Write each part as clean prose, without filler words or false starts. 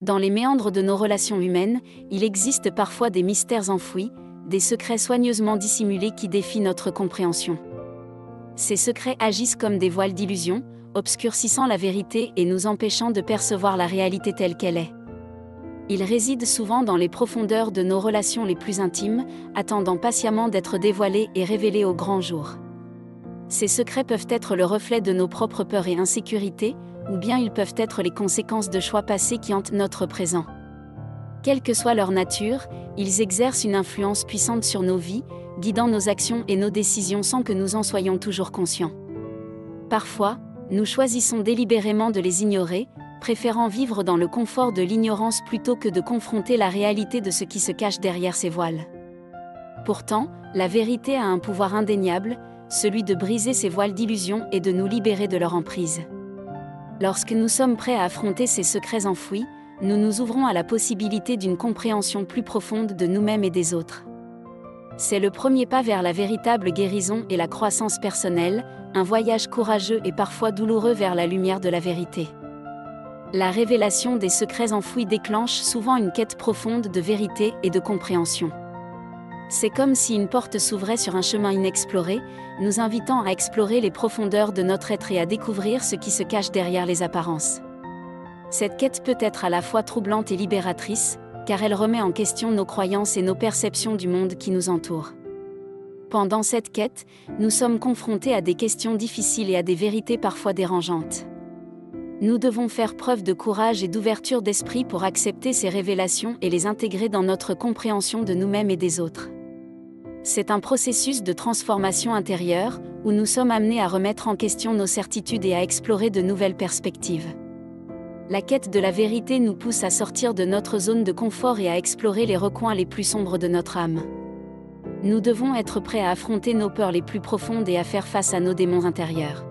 Dans les méandres de nos relations humaines, il existe parfois des mystères enfouis, des secrets soigneusement dissimulés qui défient notre compréhension. Ces secrets agissent comme des voiles d'illusion, obscurcissant la vérité et nous empêchant de percevoir la réalité telle qu'elle est. Ils résident souvent dans les profondeurs de nos relations les plus intimes, attendant patiemment d'être dévoilés et révélés au grand jour. Ces secrets peuvent être le reflet de nos propres peurs et insécurités, ou bien ils peuvent être les conséquences de choix passés qui hantent notre présent. Quelle que soit leur nature, ils exercent une influence puissante sur nos vies, guidant nos actions et nos décisions sans que nous en soyons toujours conscients. Parfois, nous choisissons délibérément de les ignorer, préférant vivre dans le confort de l'ignorance plutôt que de confronter la réalité de ce qui se cache derrière ces voiles. Pourtant, la vérité a un pouvoir indéniable, celui de briser ces voiles d'illusion et de nous libérer de leur emprise. Lorsque nous sommes prêts à affronter ces secrets enfouis, nous nous ouvrons à la possibilité d'une compréhension plus profonde de nous-mêmes et des autres. C'est le premier pas vers la véritable guérison et la croissance personnelle, un voyage courageux et parfois douloureux vers la lumière de la vérité. La révélation des secrets enfouis déclenche souvent une quête profonde de vérité et de compréhension. C'est comme si une porte s'ouvrait sur un chemin inexploré, nous invitant à explorer les profondeurs de notre être et à découvrir ce qui se cache derrière les apparences. Cette quête peut être à la fois troublante et libératrice, car elle remet en question nos croyances et nos perceptions du monde qui nous entoure. Pendant cette quête, nous sommes confrontés à des questions difficiles et à des vérités parfois dérangeantes. Nous devons faire preuve de courage et d'ouverture d'esprit pour accepter ces révélations et les intégrer dans notre compréhension de nous-mêmes et des autres. C'est un processus de transformation intérieure, où nous sommes amenés à remettre en question nos certitudes et à explorer de nouvelles perspectives. La quête de la vérité nous pousse à sortir de notre zone de confort et à explorer les recoins les plus sombres de notre âme. Nous devons être prêts à affronter nos peurs les plus profondes et à faire face à nos démons intérieurs.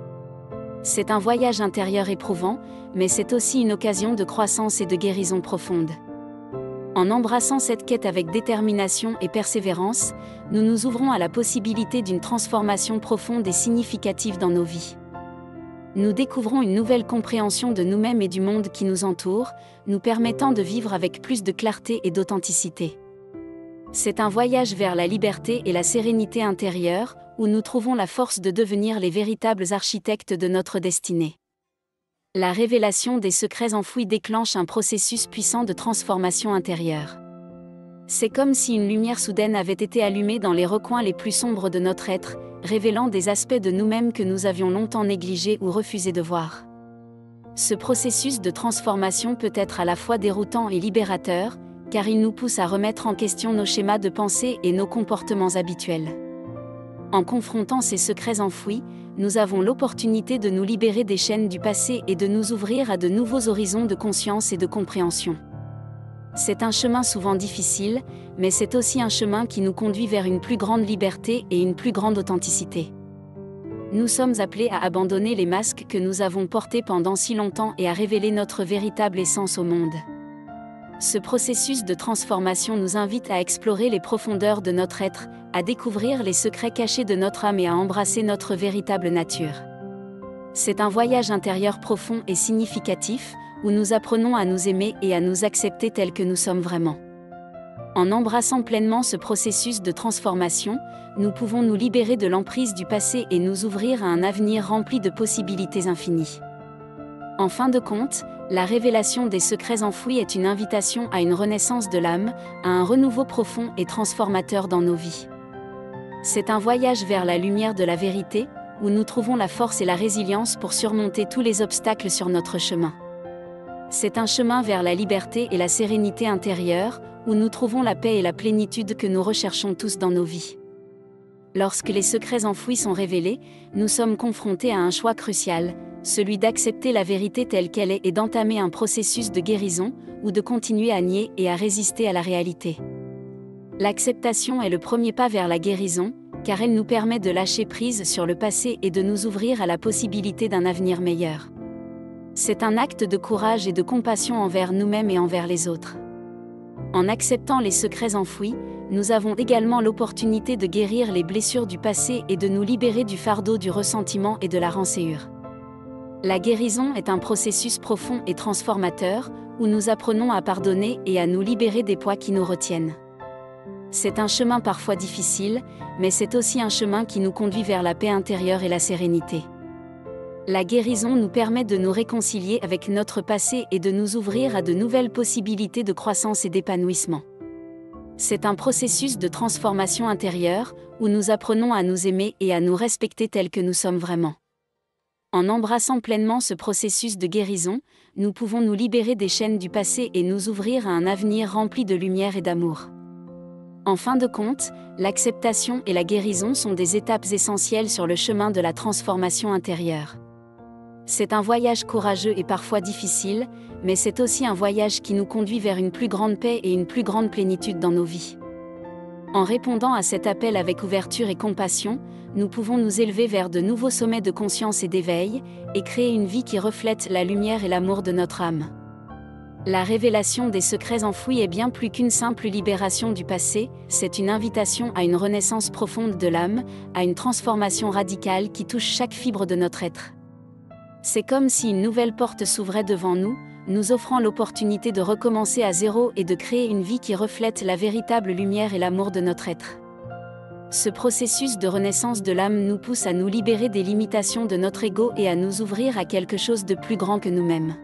C'est un voyage intérieur éprouvant, mais c'est aussi une occasion de croissance et de guérison profonde. En embrassant cette quête avec détermination et persévérance, nous nous ouvrons à la possibilité d'une transformation profonde et significative dans nos vies. Nous découvrons une nouvelle compréhension de nous-mêmes et du monde qui nous entoure, nous permettant de vivre avec plus de clarté et d'authenticité. C'est un voyage vers la liberté et la sérénité intérieure, où nous trouvons la force de devenir les véritables architectes de notre destinée. La révélation des secrets enfouis déclenche un processus puissant de transformation intérieure. C'est comme si une lumière soudaine avait été allumée dans les recoins les plus sombres de notre être, révélant des aspects de nous-mêmes que nous avions longtemps négligés ou refusé de voir. Ce processus de transformation peut être à la fois déroutant et libérateur, car il nous pousse à remettre en question nos schémas de pensée et nos comportements habituels. En confrontant ces secrets enfouis, nous avons l'opportunité de nous libérer des chaînes du passé et de nous ouvrir à de nouveaux horizons de conscience et de compréhension. C'est un chemin souvent difficile, mais c'est aussi un chemin qui nous conduit vers une plus grande liberté et une plus grande authenticité. Nous sommes appelés à abandonner les masques que nous avons portés pendant si longtemps et à révéler notre véritable essence au monde. Ce processus de transformation nous invite à explorer les profondeurs de notre être, à découvrir les secrets cachés de notre âme et à embrasser notre véritable nature. C'est un voyage intérieur profond et significatif, où nous apprenons à nous aimer et à nous accepter tels que nous sommes vraiment. En embrassant pleinement ce processus de transformation, nous pouvons nous libérer de l'emprise du passé et nous ouvrir à un avenir rempli de possibilités infinies. En fin de compte, la révélation des secrets enfouis est une invitation à une renaissance de l'âme, à un renouveau profond et transformateur dans nos vies. C'est un voyage vers la lumière de la vérité, où nous trouvons la force et la résilience pour surmonter tous les obstacles sur notre chemin. C'est un chemin vers la liberté et la sérénité intérieure, où nous trouvons la paix et la plénitude que nous recherchons tous dans nos vies. Lorsque les secrets enfouis sont révélés, nous sommes confrontés à un choix crucial, celui d'accepter la vérité telle qu'elle est et d'entamer un processus de guérison, ou de continuer à nier et à résister à la réalité. L'acceptation est le premier pas vers la guérison, car elle nous permet de lâcher prise sur le passé et de nous ouvrir à la possibilité d'un avenir meilleur. C'est un acte de courage et de compassion envers nous-mêmes et envers les autres. En acceptant les secrets enfouis, nous avons également l'opportunité de guérir les blessures du passé et de nous libérer du fardeau du ressentiment et de la rancœur. La guérison est un processus profond et transformateur, où nous apprenons à pardonner et à nous libérer des poids qui nous retiennent. C'est un chemin parfois difficile, mais c'est aussi un chemin qui nous conduit vers la paix intérieure et la sérénité. La guérison nous permet de nous réconcilier avec notre passé et de nous ouvrir à de nouvelles possibilités de croissance et d'épanouissement. C'est un processus de transformation intérieure, où nous apprenons à nous aimer et à nous respecter tels que nous sommes vraiment. En embrassant pleinement ce processus de guérison, nous pouvons nous libérer des chaînes du passé et nous ouvrir à un avenir rempli de lumière et d'amour. En fin de compte, l'acceptation et la guérison sont des étapes essentielles sur le chemin de la transformation intérieure. C'est un voyage courageux et parfois difficile, mais c'est aussi un voyage qui nous conduit vers une plus grande paix et une plus grande plénitude dans nos vies. En répondant à cet appel avec ouverture et compassion, nous pouvons nous élever vers de nouveaux sommets de conscience et d'éveil, et créer une vie qui reflète la lumière et l'amour de notre âme. La révélation des secrets enfouis est bien plus qu'une simple libération du passé, c'est une invitation à une renaissance profonde de l'âme, à une transformation radicale qui touche chaque fibre de notre être. C'est comme si une nouvelle porte s'ouvrait devant nous, nous offrant l'opportunité de recommencer à zéro et de créer une vie qui reflète la véritable lumière et l'amour de notre être. Ce processus de renaissance de l'âme nous pousse à nous libérer des limitations de notre ego et à nous ouvrir à quelque chose de plus grand que nous-mêmes.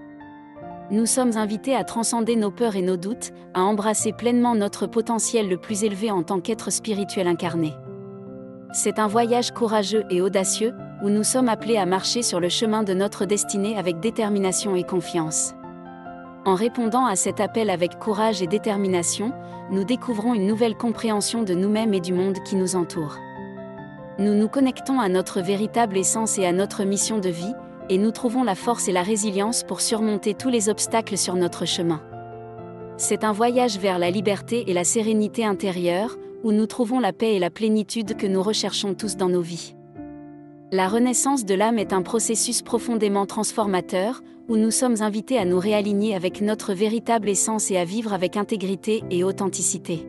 Nous sommes invités à transcender nos peurs et nos doutes, à embrasser pleinement notre potentiel le plus élevé en tant qu'être spirituel incarné. C'est un voyage courageux et audacieux, où nous sommes appelés à marcher sur le chemin de notre destinée avec détermination et confiance. En répondant à cet appel avec courage et détermination, nous découvrons une nouvelle compréhension de nous-mêmes et du monde qui nous entoure. Nous nous connectons à notre véritable essence et à notre mission de vie, et nous trouvons la force et la résilience pour surmonter tous les obstacles sur notre chemin. C'est un voyage vers la liberté et la sérénité intérieure, où nous trouvons la paix et la plénitude que nous recherchons tous dans nos vies. La renaissance de l'âme est un processus profondément transformateur, où nous sommes invités à nous réaligner avec notre véritable essence et à vivre avec intégrité et authenticité.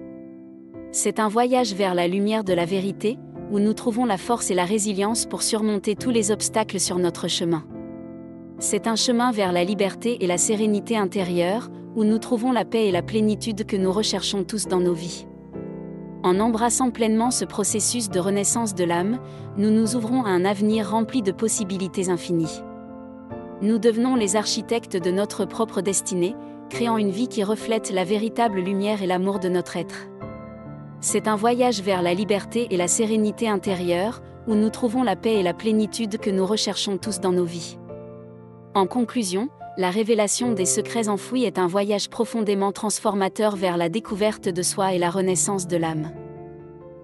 C'est un voyage vers la lumière de la vérité, où nous trouvons la force et la résilience pour surmonter tous les obstacles sur notre chemin. C'est un chemin vers la liberté et la sérénité intérieure, où nous trouvons la paix et la plénitude que nous recherchons tous dans nos vies. En embrassant pleinement ce processus de renaissance de l'âme, nous nous ouvrons à un avenir rempli de possibilités infinies. Nous devenons les architectes de notre propre destinée, créant une vie qui reflète la véritable lumière et l'amour de notre être. C'est un voyage vers la liberté et la sérénité intérieure, où nous trouvons la paix et la plénitude que nous recherchons tous dans nos vies. En conclusion, la révélation des secrets enfouis est un voyage profondément transformateur vers la découverte de soi et la renaissance de l'âme.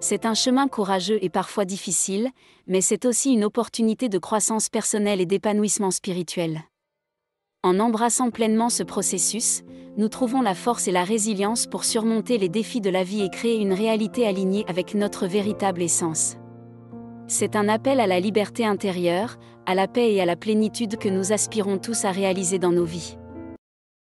C'est un chemin courageux et parfois difficile, mais c'est aussi une opportunité de croissance personnelle et d'épanouissement spirituel. En embrassant pleinement ce processus, nous trouvons la force et la résilience pour surmonter les défis de la vie et créer une réalité alignée avec notre véritable essence. C'est un appel à la liberté intérieure, à la paix et à la plénitude que nous aspirons tous à réaliser dans nos vies.